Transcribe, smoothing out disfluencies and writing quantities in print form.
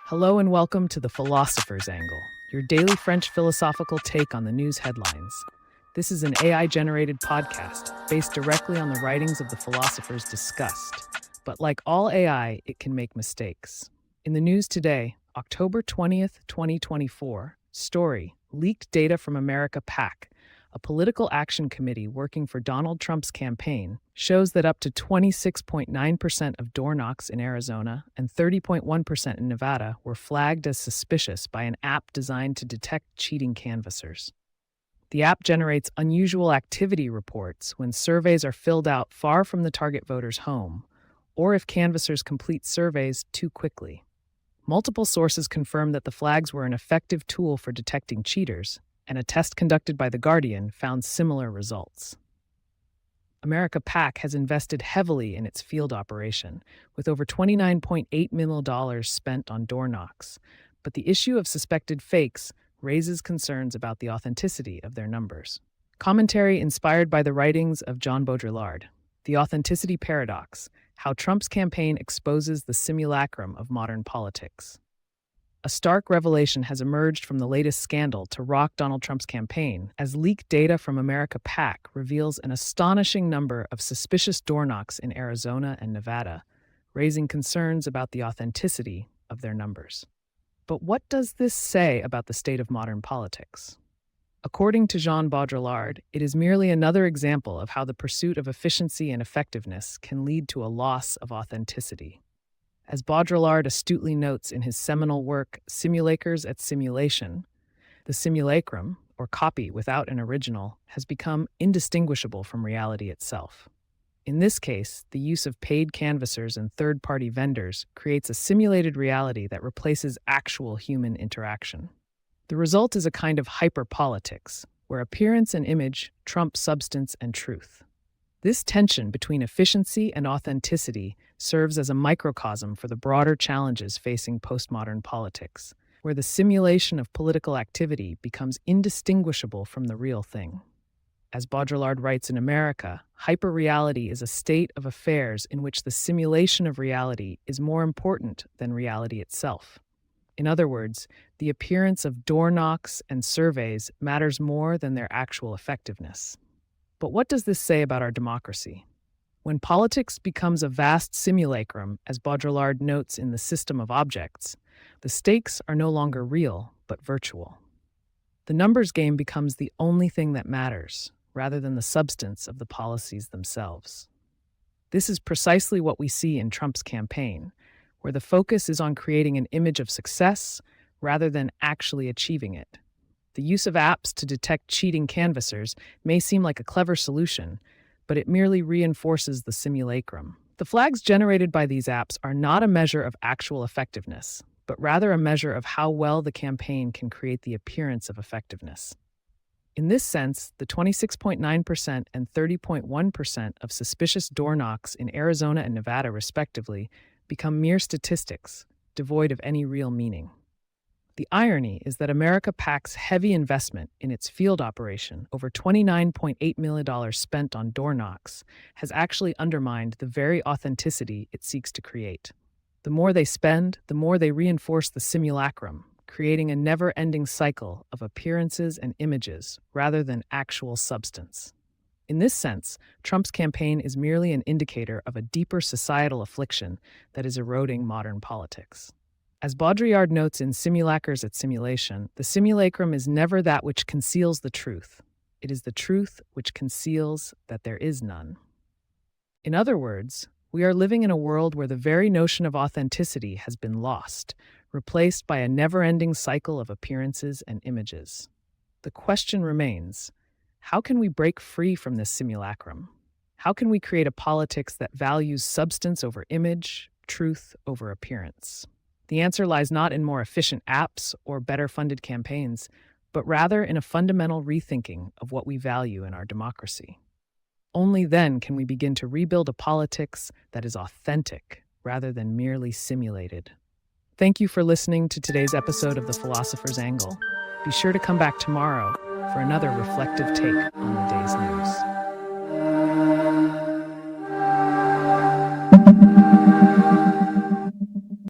Hello and welcome to the Philosopher's Angle, your daily French philosophical take on the news headlines. This is an AI-generated podcast based directly on the writings of the philosophers discussed. But like all AI, it can make mistakes. In the news today, October 20th, 2024, story, leaked data from America PAC, a political action committee working for Donald Trump's campaign, shows that up to 26.9% of door knocks in Arizona and 30.1% in Nevada were flagged as suspicious by an app designed to detect cheating canvassers. The app generates unusual activity reports when surveys are filled out far from the target voter's home, or if canvassers complete surveys too quickly. Multiple sources confirm that the flags were an effective tool for detecting cheaters, and a test conducted by The Guardian found similar results. America PAC has invested heavily in its field operation, with over $29.8 million spent on door knocks, but the issue of suspected fakes raises concerns about the authenticity of their numbers. Commentary inspired by the writings of Jean Baudrillard, The Authenticity Paradox, How Trump's Campaign Exposes the Simulacrum of Modern Politics. A stark revelation has emerged from the latest scandal to rock Donald Trump's campaign, as leaked data from America PAC reveals an astonishing number of suspicious door knocks in Arizona and Nevada, raising concerns about the authenticity of their numbers. But what does this say about the state of modern politics? According to Jean Baudrillard, it is merely another example of how the pursuit of efficiency and effectiveness can lead to a loss of authenticity. As Baudrillard astutely notes in his seminal work, Simulators et Simulation, the simulacrum, or copy without an original, has become indistinguishable from reality itself. In this case, the use of paid canvassers and third-party vendors creates a simulated reality that replaces actual human interaction. The result is a kind of hyperpolitics, where appearance and image trump substance and truth. This tension between efficiency and authenticity serves as a microcosm for the broader challenges facing postmodern politics, where the simulation of political activity becomes indistinguishable from the real thing. As Baudrillard writes in America, hyperreality is a state of affairs in which the simulation of reality is more important than reality itself. In other words, the appearance of door knocks and surveys matters more than their actual effectiveness. But what does this say about our democracy? When politics becomes a vast simulacrum, as Baudrillard notes in The System of Objects, the stakes are no longer real, but virtual. The numbers game becomes the only thing that matters, rather than the substance of the policies themselves. This is precisely what we see in Trump's campaign, where the focus is on creating an image of success rather than actually achieving it. The use of apps to detect cheating canvassers may seem like a clever solution, but it merely reinforces the simulacrum. The flags generated by these apps are not a measure of actual effectiveness, but rather a measure of how well the campaign can create the appearance of effectiveness. In this sense, the 26.9% and 30.1% of suspicious door knocks in Arizona and Nevada, respectively, become mere statistics, devoid of any real meaning. The irony is that America PAC's heavy investment in its field operation, over $29.8 million spent on door knocks, has actually undermined the very authenticity it seeks to create. The more they spend, the more they reinforce the simulacrum, creating a never-ending cycle of appearances and images rather than actual substance. In this sense, Trump's campaign is merely an indicator of a deeper societal affliction that is eroding modern politics. As Baudrillard notes in Simulators et Simulation, the simulacrum is never that which conceals the truth. It is the truth which conceals that there is none. In other words, we are living in a world where the very notion of authenticity has been lost, replaced by a never-ending cycle of appearances and images. The question remains, how can we break free from this simulacrum? How can we create a politics that values substance over image, truth over appearance? The answer lies not in more efficient apps or better-funded campaigns, but rather in a fundamental rethinking of what we value in our democracy. Only then can we begin to rebuild a politics that is authentic rather than merely simulated. Thank you for listening to today's episode of The Philosopher's Angle. Be sure to come back tomorrow for another reflective take on the